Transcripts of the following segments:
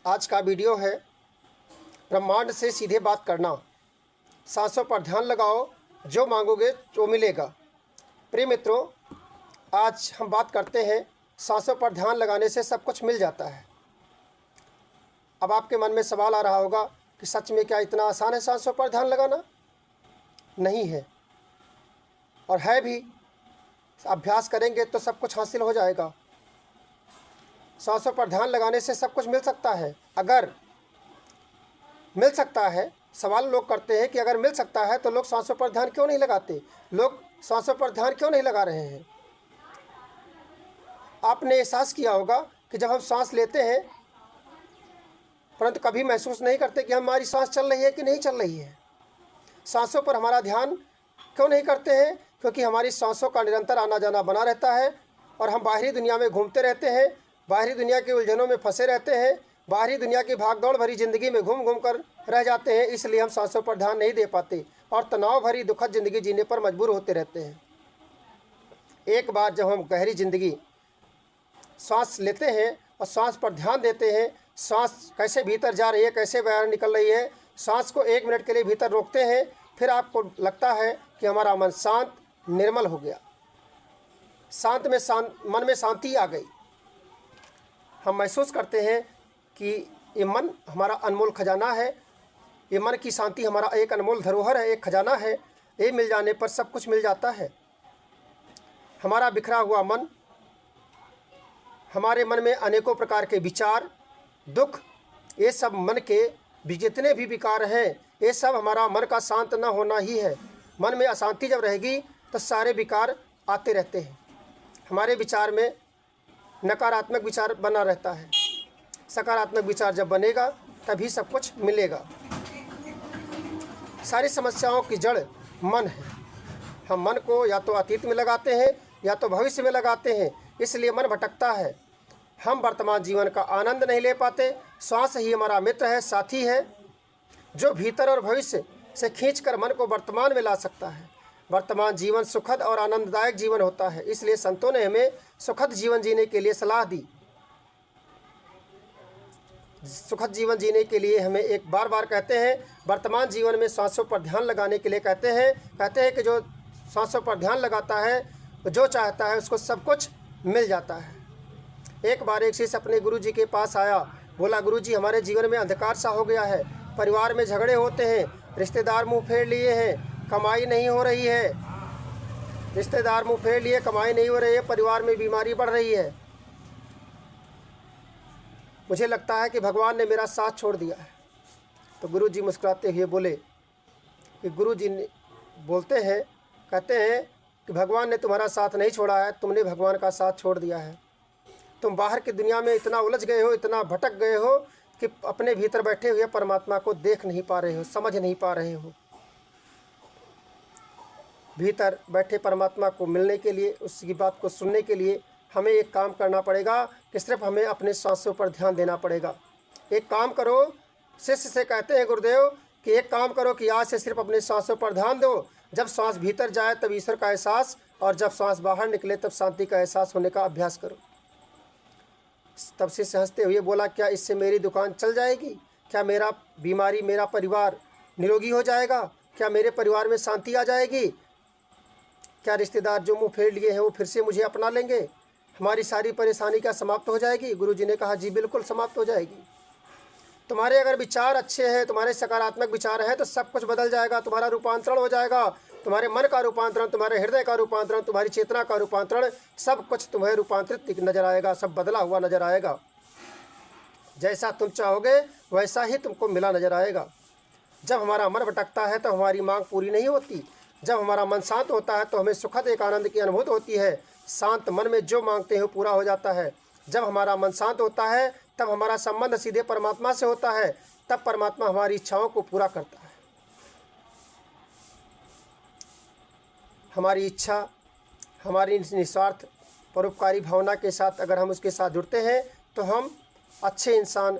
आज का वीडियो है ब्रह्मांड से सीधे बात करना। सांसों पर ध्यान लगाओ, जो मांगोगे वो मिलेगा। प्रिय मित्रों, आज हम बात करते हैं सांसों पर ध्यान लगाने से सब कुछ मिल जाता है। अब आपके मन में सवाल आ रहा होगा कि सच में क्या इतना आसान है सांसों पर ध्यान लगाना? नहीं है, और है भी। अभ्यास करेंगे तो सब कुछ हासिल हो जाएगा। सांसों पर ध्यान लगाने से सब कुछ मिल सकता है। अगर मिल सकता है, सवाल लोग करते हैं कि अगर मिल सकता है तो लोग सांसों पर ध्यान क्यों नहीं लगाते, लोग सांसों पर ध्यान क्यों नहीं लगा रहे हैं। आपने एहसास किया होगा कि जब हम सांस लेते हैं परंतु कभी महसूस नहीं करते कि हमारी सांस चल रही है कि नहीं चल रही है। सांसों पर हमारा ध्यान क्यों नहीं करते हैं? क्योंकि हमारी सांसों का निरंतर आना जाना बना रहता है और हम बाहरी दुनिया में घूमते रहते हैं, बाहरी दुनिया के उलझनों में फंसे रहते हैं, बाहरी दुनिया की भागदौड़ भरी ज़िंदगी में घूम घूम कर रह जाते हैं। इसलिए हम सांसों पर ध्यान नहीं दे पाते और तनाव भरी दुखद ज़िंदगी जीने पर मजबूर होते रहते हैं। एक बार जब हम गहरी ज़िंदगी सांस लेते हैं और सांस पर ध्यान देते हैं, सांस कैसे भीतर जा रही है, कैसे बाहर निकल रही है, सांस को 1 मिनट के लिए भीतर रोकते हैं, फिर आपको लगता है कि हमारा मन शांत निर्मल हो गया, मन में शांति आ गई। हम महसूस करते हैं कि ये मन हमारा अनमोल खजाना है, ये मन की शांति हमारा एक अनमोल धरोहर है, एक खजाना है। ये मिल जाने पर सब कुछ मिल जाता है। हमारा बिखरा हुआ मन, हमारे मन में अनेकों प्रकार के विचार, दुख, ये सब मन के जितने भी विकार हैं, ये सब हमारा मन का शांत न होना ही है। मन में अशांति जब रहेगी तो सारे विकार आते रहते हैं। हमारे विचार में नकारात्मक विचार बना रहता है, सकारात्मक विचार जब बनेगा तभी सब कुछ मिलेगा। सारी समस्याओं की जड़ मन है। हम मन को या तो अतीत में लगाते हैं या तो भविष्य में लगाते हैं, इसलिए मन भटकता है। हम वर्तमान जीवन का आनंद नहीं ले पाते। श्वास ही हमारा मित्र है, साथी है, जो भीतर और भविष्य से खींचकर मन को वर्तमान में ला सकता है। वर्तमान जीवन सुखद और आनंददायक जीवन होता है, इसलिए संतों ने हमें सुखद जीवन जीने के लिए सलाह दी। सुखद जीवन जीने के लिए हमें एक बार बार कहते हैं, वर्तमान जीवन में सांसों पर ध्यान लगाने के लिए कहते हैं कि जो सांसों पर ध्यान लगाता है, जो चाहता है उसको सब कुछ मिल जाता है। एक बार एक शिष्य अपने गुरुजी के पास आया, बोला, गुरुजी हमारे जीवन में अंधकार सा हो गया है, परिवार में झगड़े होते हैं, रिश्तेदार मुंह फेर लिए हैं, कमाई नहीं हो रही है, रिश्तेदार मुंह फेर लिए, कमाई नहीं हो रही है, परिवार में बीमारी बढ़ रही है। मुझे लगता है कि भगवान ने मेरा साथ छोड़ दिया है। तो गुरुजी मुस्कुराते हुए बोले कि गुरुजी बोलते हैं, कहते हैं कि भगवान ने तुम्हारा साथ नहीं छोड़ा है, तुमने भगवान का साथ छोड़ दिया है। तुम बाहर की दुनिया में इतना उलझ गए हो, इतना भटक गए हो कि अपने भीतर बैठे हुए परमात्मा को देख नहीं पा रहे हो, समझ नहीं पा रहे हो। भीतर बैठे परमात्मा को मिलने के लिए, उसकी बात को सुनने के लिए हमें एक काम करना पड़ेगा कि सिर्फ हमें अपने सांसों पर ध्यान देना पड़ेगा। एक काम करो, शिष्य से कहते हैं गुरुदेव कि एक काम करो कि आज से सिर्फ अपने सांसों पर ध्यान दो। जब सांस भीतर जाए तब ईश्वर का एहसास, और जब सांस बाहर निकले तब शांति का एहसास होने का अभ्यास करो। तब शिष्य हंसते हुए बोला, क्या इससे मेरी दुकान चल जाएगी? क्या मेरा परिवार निरोगी हो जाएगा? क्या मेरे परिवार में शांति आ जाएगी? क्या रिश्तेदार जो मुंह फेर लिए हैं वो फिर से मुझे अपना लेंगे? हमारी सारी परेशानी क्या समाप्त हो जाएगी? गुरुजी ने कहा, जी बिल्कुल समाप्त हो जाएगी। तुम्हारे अगर विचार अच्छे हैं, तुम्हारे सकारात्मक विचार हैं, तो सब कुछ बदल जाएगा, तुम्हारा रूपांतरण हो जाएगा। तुम्हारे मन का रूपांतरण, तुम्हारे हृदय का रूपांतरण, तुम्हारी चेतना का रूपांतरण, सब कुछ तुम्हें रूपांतरित नजर आएगा, सब बदला हुआ नजर आएगा। जैसा तुम चाहोगे वैसा ही तुमको मिला नजर आएगा। जब हमारा मन भटकता है तो हमारी मांग पूरी नहीं होती। जब हमारा मन शांत होता है तो हमें सुखद एक आनंद की अनुभूति होती है। शांत मन में जो मांगते हैं पूरा हो जाता है। जब हमारा मन शांत होता है तब हमारा संबंध सीधे परमात्मा से होता है, तब परमात्मा हमारी इच्छाओं को पूरा करता है। हमारी इच्छा, हमारी निस्वार्थ परोपकारी भावना के साथ अगर हम उसके साथ जुड़ते हैं तो हम अच्छे इंसान,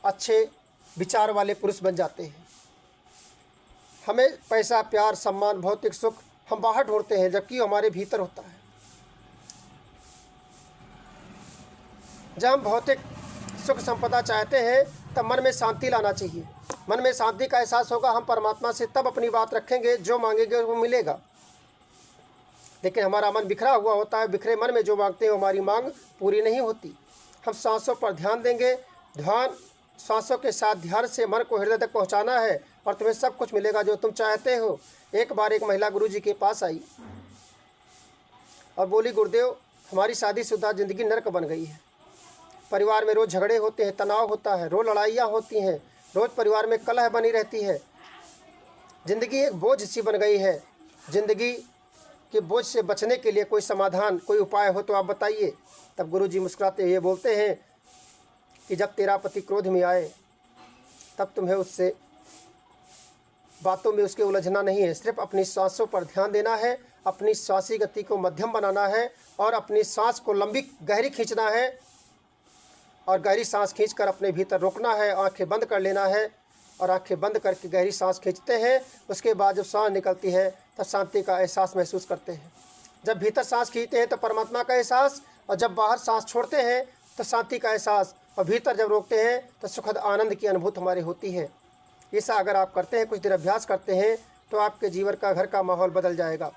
अच्छे विचार वाले पुरुष बन जाते हैं। हमें पैसा, प्यार, सम्मान, भौतिक सुख हम बाहर ढूंढते हैं, जबकि हमारे भीतर होता है। जब हम भौतिक सुख संपदा चाहते हैं तब मन में शांति लाना चाहिए। मन में शांति का एहसास होगा, हम परमात्मा से तब अपनी बात रखेंगे, जो मांगेंगे वो मिलेगा। लेकिन हमारा मन बिखरा हुआ होता है, बिखरे मन में जो मांगते हैं हमारी मांग पूरी नहीं होती। हम सांसों पर ध्यान देंगे, ध्यान सांसों के साथ ध्यान से मन को हृदय तक पहुंचाना है और तुम्हें सब कुछ मिलेगा जो तुम चाहते हो। एक बार एक महिला गुरु जी के पास आई और बोली, गुरुदेव हमारी शादीशुदा ज़िंदगी नर्क बन गई है। परिवार में रोज़ झगड़े होते हैं, तनाव होता है, रोज़ लड़ाइयाँ होती हैं, रोज़ परिवार में कलह बनी रहती है। ज़िंदगी एक बोझ सी बन गई है। ज़िंदगी के बोझ से बचने के लिए कोई समाधान, कोई उपाय हो तो आप बताइए। तब गुरु जी मुस्कुराते हुए बोलते हैं कि जब तेरा पति क्रोध में आए तब तुम्हें उससे बातों में उसके उलझना नहीं है, सिर्फ अपनी सांसों पर ध्यान देना है, अपनी श्वासी गति को मध्यम बनाना है और अपनी सांस को लंबी गहरी खींचना है और गहरी सांस खींचकर अपने भीतर रोकना है, आंखें बंद कर लेना है और आंखें बंद करके गहरी सांस खींचते हैं। उसके बाद जब सांस निकलती है तब शांति का एहसास महसूस करते हैं। जब भीतर सांस खींचते हैं तो परमात्मा का एहसास, और जब बाहर सांस छोड़ते हैं तो शांति का एहसास, और भीतर जब रोकते हैं तो सुखद आनंद की अनुभूति हमारी होती है। ऐसा अगर आप करते हैं, कुछ देर अभ्यास करते हैं तो आपके जीवन का, घर का माहौल बदल जाएगा।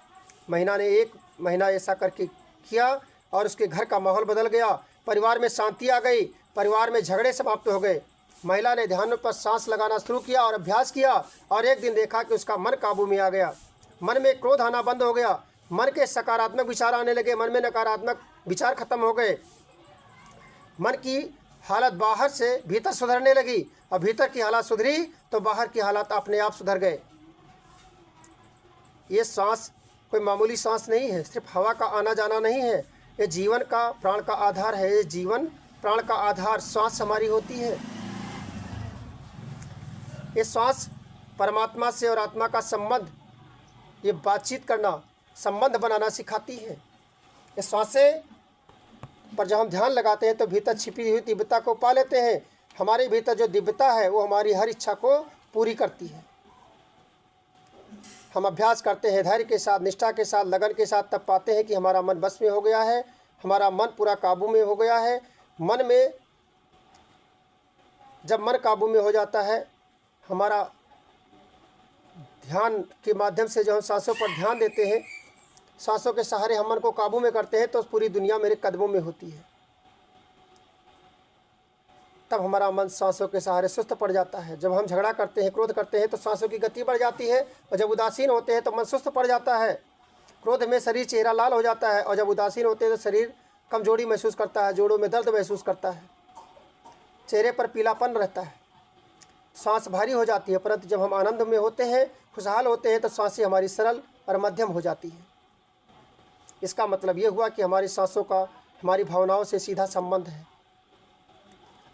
महिला ने 1 महीना ऐसा करके किया और उसके घर का माहौल बदल गया, परिवार में शांति आ गई, परिवार में झगड़े समाप्त हो गए। महिला ने ध्यान पर सांस लगाना शुरू किया और अभ्यास किया और एक दिन देखा कि उसका मन काबू में आ गया। मन में क्रोध आना बंद हो गया, मन के सकारात्मक विचार आने लगे, मन में नकारात्मक विचार खत्म हो गए। मन की हालत बाहर से भीतर सुधरने लगी और भीतर की हालत सुधरी तो बाहर की हालत अपने आप सुधर गए। ये सांस कोई मामूली सांस नहीं है, सिर्फ हवा का आना जाना नहीं है, ये जीवन का, प्राण का आधार है। ये जीवन प्राण का आधार सांस हमारी होती है। ये सांस परमात्मा से और आत्मा का संबंध, ये बातचीत करना, संबंध बनाना सिखाती है। ये सांसें पर जब हम ध्यान लगाते हैं तो भीतर छिपी हुई दिव्यता को पा लेते हैं। हमारे भीतर जो दिव्यता है वो हमारी हर इच्छा को पूरी करती है। हम अभ्यास करते हैं धैर्य के साथ, निष्ठा के साथ, लगन के साथ, तब पाते हैं कि हमारा मन बस में हो गया है, हमारा मन पूरा काबू में हो गया है। मन में जब मन काबू में हो जाता है, हमारा ध्यान के माध्यम से जो हम सांसों पर ध्यान देते हैं, सांसों के सहारे हम मन को काबू में करते हैं तो पूरी दुनिया मेरे कदमों में होती है। तब हमारा मन सांसों के सहारे सुस्त पड़ जाता है। जब हम झगड़ा करते हैं, क्रोध करते हैं तो सांसों की गति बढ़ जाती है, और जब उदासीन होते हैं तो मन सुस्त पड़ जाता है। क्रोध में शरीर, चेहरा लाल हो जाता है, और जब उदासीन होते हैं तो शरीर कमजोरी महसूस करता है, जोड़ों में दर्द महसूस करता है, चेहरे पर पीलापन रहता है, सांस भारी हो जाती है। परंतु जब हम आनंद में होते हैं, खुशहाल होते हैं तो सांसें हमारी सरल और मध्यम हो जाती है। इसका मतलब ये हुआ कि हमारी सांसों का हमारी भावनाओं से सीधा संबंध है।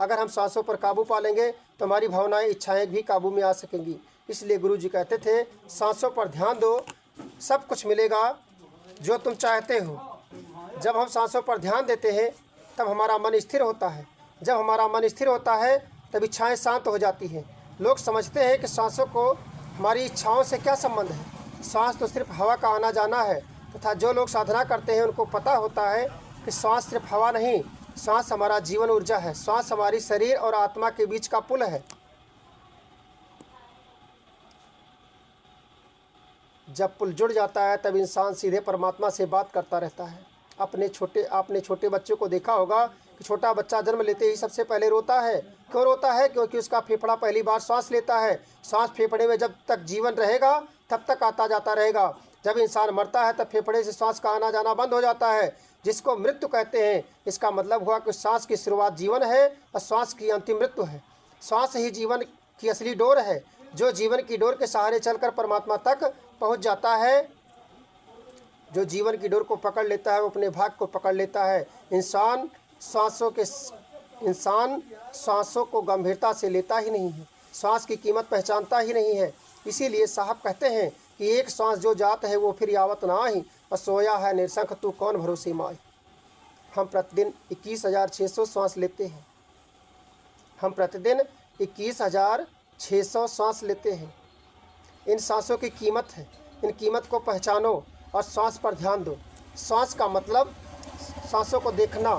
अगर हम सांसों पर काबू पा लेंगे तो हमारी भावनाएं, इच्छाएं भी काबू में आ सकेंगी। इसलिए गुरु जी कहते थे, सांसों पर ध्यान दो, सब कुछ मिलेगा जो तुम चाहते हो। जब हम सांसों पर ध्यान देते हैं तब हमारा मन स्थिर होता है। जब हमारा मन स्थिर होता है तब इच्छाएं शांत हो जाती हैं। लोग समझते हैं कि सांसों को हमारी इच्छाओं से क्या संबंध है, सांस तो सिर्फ हवा का आना जाना है। तथा जो लोग साधना करते हैं उनको पता होता है कि सांस सिर्फ हवा नहीं, सांस हमारा जीवन ऊर्जा है, सांस हमारी शरीर और आत्मा के बीच का पुल है। जब पुल जुड़ जाता है तब इंसान सीधे परमात्मा से बात करता रहता है। आपने छोटे बच्चों को देखा होगा कि छोटा बच्चा जन्म लेते ही सबसे पहले रोता है। क्यों रोता है? क्योंकि उसका फेफड़ा पहली बार सांस लेता है। सांस फेफड़े में जब तक जीवन रहेगा तब तक आता जाता रहेगा। जब इंसान मरता है तब फेफड़े से सांस का आना जाना बंद हो जाता है, जिसको मृत्यु कहते हैं। इसका मतलब हुआ कि सांस की शुरुआत जीवन है और सांस की अंतिम मृत्यु है। सांस ही जीवन की असली डोर है। जो जीवन की डोर के सहारे चलकर परमात्मा तक पहुंच जाता है, जो जीवन की डोर को पकड़ लेता है वो अपने भाग को पकड़ लेता है। इंसान सांसों को गंभीरता से लेता ही नहीं है, सांस की कीमत पहचानता ही नहीं है। इसीलिए साहब कहते हैं कि एक सांस जो जात है वो फिर यावत ना ही, और सोया है निरसंख तू कौन भरोसे माए। हम प्रतिदिन 21,600 सांस लेते हैं। हम प्रतिदिन 21,600 सांस लेते हैं। इन सांसों की कीमत है, इन कीमत को पहचानो और सांस पर ध्यान दो। सांस का मतलब सांसों को देखना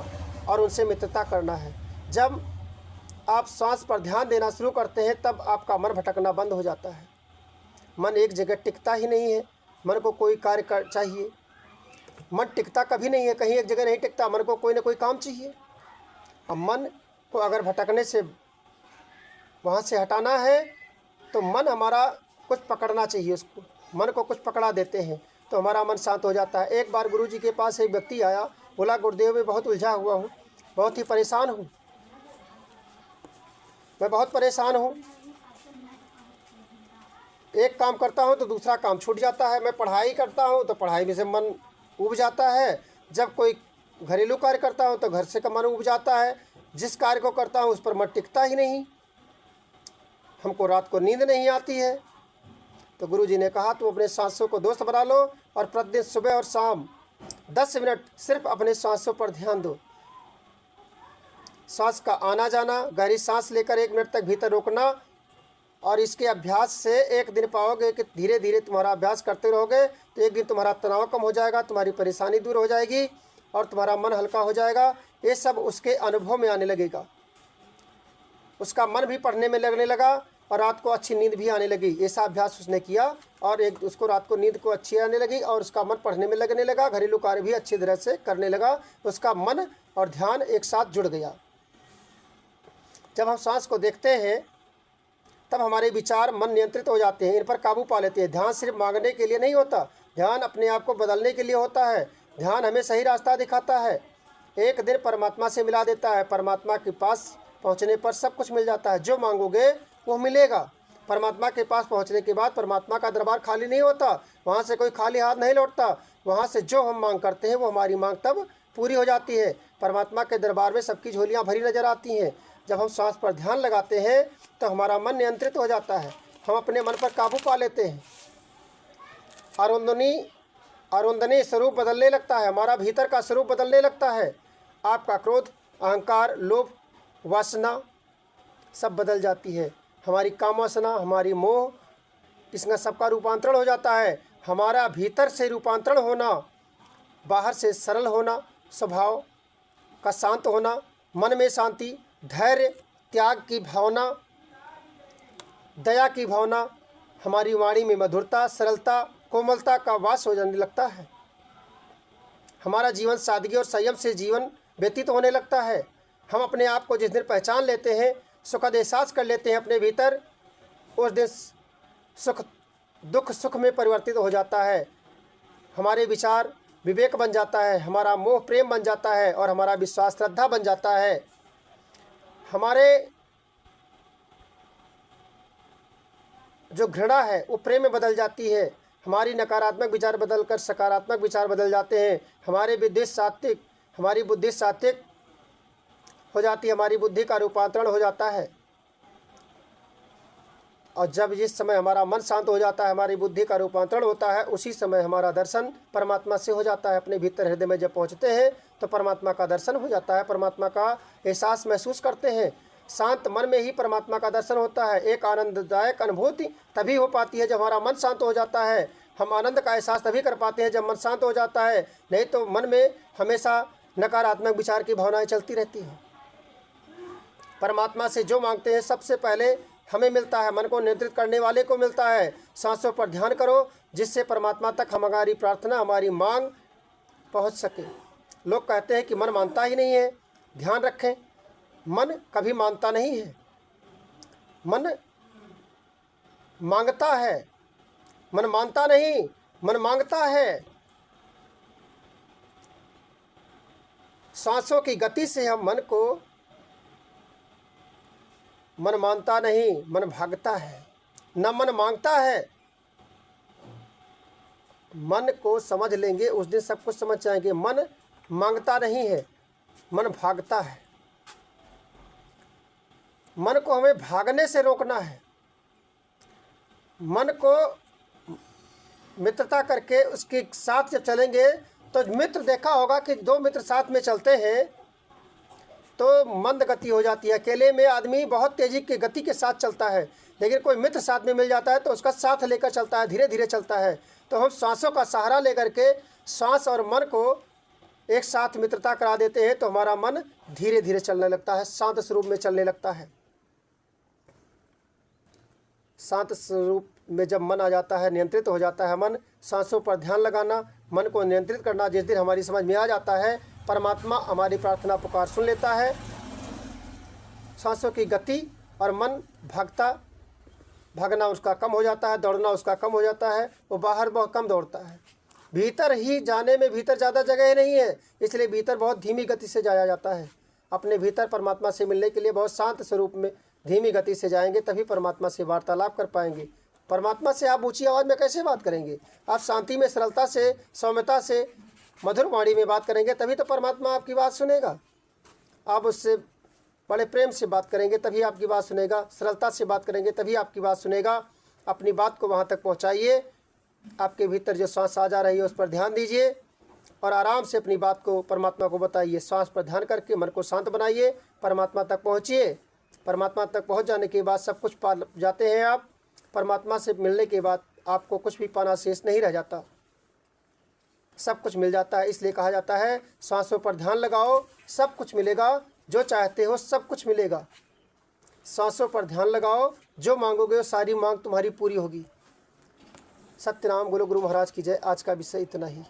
और उनसे मित्रता करना है। जब आप सांस पर ध्यान देना शुरू करते हैं तब आपका मन भटकना बंद हो जाता है। मन एक जगह टिकता ही नहीं है, मन को कोई कार्य चाहिए। मन टिकता कभी नहीं है, कहीं एक जगह नहीं टिकता, मन को कोई ना कोई काम चाहिए। अब मन को अगर भटकने से वहाँ से हटाना है तो मन हमारा कुछ पकड़ना चाहिए, उसको मन को कुछ पकड़ा देते हैं तो हमारा मन शांत हो जाता है। एक बार गुरुजी के पास एक व्यक्ति आया, बोला गुरुदेव मैं बहुत उलझा हुआ हूँ, बहुत ही परेशान हूँ, मैं बहुत परेशान हूँ। एक काम करता हूँ तो दूसरा काम छूट जाता है, मैं पढ़ाई करता हूँ तो पढ़ाई में से मन उब जाता है, जब कोई घरेलू कार्य करता हूँ तो घर से का मन उब जाता है, जिस कार्य को करता हूँ उस पर मन टिकता ही नहीं, हमको रात को नींद नहीं आती है। तो गुरुजी ने कहा तुम अपने सांसों को दोस्त बना लो और प्रतिदिन सुबह और शाम 10 मिनट सिर्फ अपने सांसों पर ध्यान दो। सांस का आना जाना, गहरी सांस लेकर 1 मिनट तक भीतर रोकना, और इसके अभ्यास से एक दिन पाओगे कि धीरे धीरे तुम्हारा अभ्यास करते रहोगे तो एक दिन तुम्हारा तनाव कम हो जाएगा, तुम्हारी परेशानी दूर हो जाएगी और तुम्हारा मन हल्का हो जाएगा। ये सब उसके अनुभव में आने लगेगा, उसका मन भी पढ़ने में लगने लगा और रात को अच्छी नींद भी आने लगी। ऐसा अभ्यास उसने किया और उसको रात को नींद को अच्छी आने लगी और उसका मन पढ़ने में लगने लगा, घरेलू कार्य भी अच्छी तरह से करने लगा, उसका मन और ध्यान एक साथ जुड़ गया। जब हम सांस को देखते हैं तब हमारे विचार मन नियंत्रित हो जाते हैं, इन पर काबू पा लेते हैं। ध्यान सिर्फ मांगने के लिए नहीं होता, ध्यान अपने आप को बदलने के लिए होता है। ध्यान हमें सही रास्ता दिखाता है, एक दिन परमात्मा से मिला देता है। परमात्मा के पास पहुंचने पर सब कुछ मिल जाता है, जो मांगोगे वो मिलेगा। परमात्मा के पास पहुंचने के बाद परमात्मा का दरबार खाली नहीं होता, वहाँ से कोई खाली हाथ नहीं लौटता, वहाँ से जो हम मांग करते हैं वो हमारी मांग तब पूरी हो जाती है। परमात्मा के दरबार में सबकी झोलियाँ भरी नजर आती हैं। जब हम सांस पर ध्यान लगाते हैं तो हमारा मन नियंत्रित हो जाता है, हम अपने मन पर काबू पा लेते हैं। अरुंधनी स्वरूप बदलने लगता है, हमारा भीतर का स्वरूप बदलने लगता है। आपका क्रोध, अहंकार, लोभ, वासना सब बदल जाती है। हमारी काम वासना, हमारी मोह, इसका सबका रूपांतरण हो जाता है। हमारा भीतर से रूपांतरण होना, बाहर से सरल होना, स्वभाव का शांत होना, मन में शांति, धैर्य, त्याग की भावना, दया की भावना, हमारी वाणी में मधुरता, सरलता, कोमलता का वास हो जाने लगता है। हमारा जीवन सादगी और संयम से जीवन व्यतीत होने लगता है। हम अपने आप को जिस दिन पहचान लेते हैं, सुखद एहसास कर लेते हैं अपने भीतर, उस दिन दुख सुख में परिवर्तित हो जाता है। हमारे विचार विवेक बन जाता है, हमारा मोह प्रेम बन जाता है और हमारा विश्वास श्रद्धा बन जाता है। हमारे जो घृणा है वो प्रेम में बदल जाती है। हमारी नकारात्मक विचार बदलकर सकारात्मक विचार बदल जाते हैं। हमारी बुद्धि सात्विक हो जाती है, हमारी बुद्धि का रूपांतरण हो जाता है। और जब जिस समय हमारा मन शांत हो जाता है, हमारी बुद्धि का रूपांतरण होता है, उसी समय हमारा दर्शन परमात्मा से हो जाता है। अपने भीतर हृदय में जब पहुंचते हैं तो परमात्मा का दर्शन हो जाता है, परमात्मा का एहसास महसूस करते हैं। शांत मन में ही परमात्मा का दर्शन होता है। एक आनंददायक अनुभूति तभी हो पाती है जब हमारा मन शांत हो जाता है। हम आनंद का एहसास तभी कर पाते हैं जब मन शांत हो जाता है, नहीं तो मन में हमेशा नकारात्मक विचार की भावनाएं चलती रहती हैं। परमात्मा से जो मांगते हैं सबसे पहले हमें मिलता है, मन को नियंत्रित करने वाले को मिलता है। सांसों पर ध्यान करो जिससे परमात्मा तक हमारी प्रार्थना, हमारी मांग पहुंच सके। लोग कहते हैं कि मन मानता ही नहीं है, ध्यान रखें, मन कभी मानता नहीं है, मन मांगता है। मन मानता नहीं, मन मांगता है। सांसों की गति से हम मन मानता नहीं, मन भागता है, न मन मांगता है। मन को समझ लेंगे उस दिन सब कुछ समझ जाएंगे। मन मांगता नहीं है, मन भागता है। मन को हमें भागने से रोकना है। मन को मित्रता करके उसके साथ जब चलेंगे तो मित्र देखा होगा कि दो मित्र साथ में चलते हैं तो मंद गति हो जाती है। अकेले में आदमी बहुत तेज़ी की गति के साथ चलता है, लेकिन कोई मित्र साथ में मिल जाता है तो उसका साथ लेकर चलता है, धीरे धीरे चलता है। तो हम सांसों का सहारा लेकर के सांस और मन को एक साथ मित्रता करा देते हैं तो हमारा मन धीरे धीरे चलने लगता है, शांत स्वरूप में चलने लगता है। शांत स्वरूप में जब मन आ जाता है, नियंत्रित हो जाता है मन, सांसों पर ध्यान लगाना, मन को नियंत्रित करना जिस दिन हमारी समझ में आ जाता है, परमात्मा हमारी प्रार्थना पुकार सुन लेता है। सांसों की गति और मन भागना उसका कम हो जाता है, दौड़ना उसका कम हो जाता है, वो बाहर बहुत कम दौड़ता है। भीतर ही जाने में भीतर ज़्यादा जगह नहीं है, इसलिए भीतर बहुत धीमी गति से जाया जाता है। अपने भीतर परमात्मा से मिलने के लिए बहुत शांत स्वरूप में धीमी गति से जाएंगे, तभी परमात्मा से वार्तालाप कर पाएंगे। परमात्मा से आप ऊंची आवाज़ में कैसे बात करेंगे? आप शांति में, सरलता से, सौम्यता से, मधुर वाणी में बात करेंगे, तभी तो परमात्मा आपकी बात सुनेगा। आप उससे बड़े प्रेम से बात करेंगे तभी आपकी बात सुनेगा, सरलता से बात करेंगे तभी आपकी बात सुनेगा। अपनी बात को वहाँ तक पहुँचाइए। आपके भीतर जो सांस आ जा रही है उस पर ध्यान दीजिए और आराम से अपनी बात को परमात्मा को बताइए। सांस पर ध्यान करके मन को शांत बनाइए, परमात्मा तक पहुँचिए। परमात्मा तक पहुँच जाने के बाद सब कुछ पा जाते हैं आप। परमात्मा से मिलने के बाद आपको कुछ भी पाना शेष नहीं रह जाता, सब कुछ मिल जाता है। इसलिए कहा जाता है सांसों पर ध्यान लगाओ, सब कुछ मिलेगा, जो चाहते हो सब कुछ मिलेगा। सांसों पर ध्यान लगाओ, जो मांगोगे वो सारी मांग तुम्हारी पूरी होगी। सत्यनाम गुरु महाराज की जय। आज का विषय इतना ही।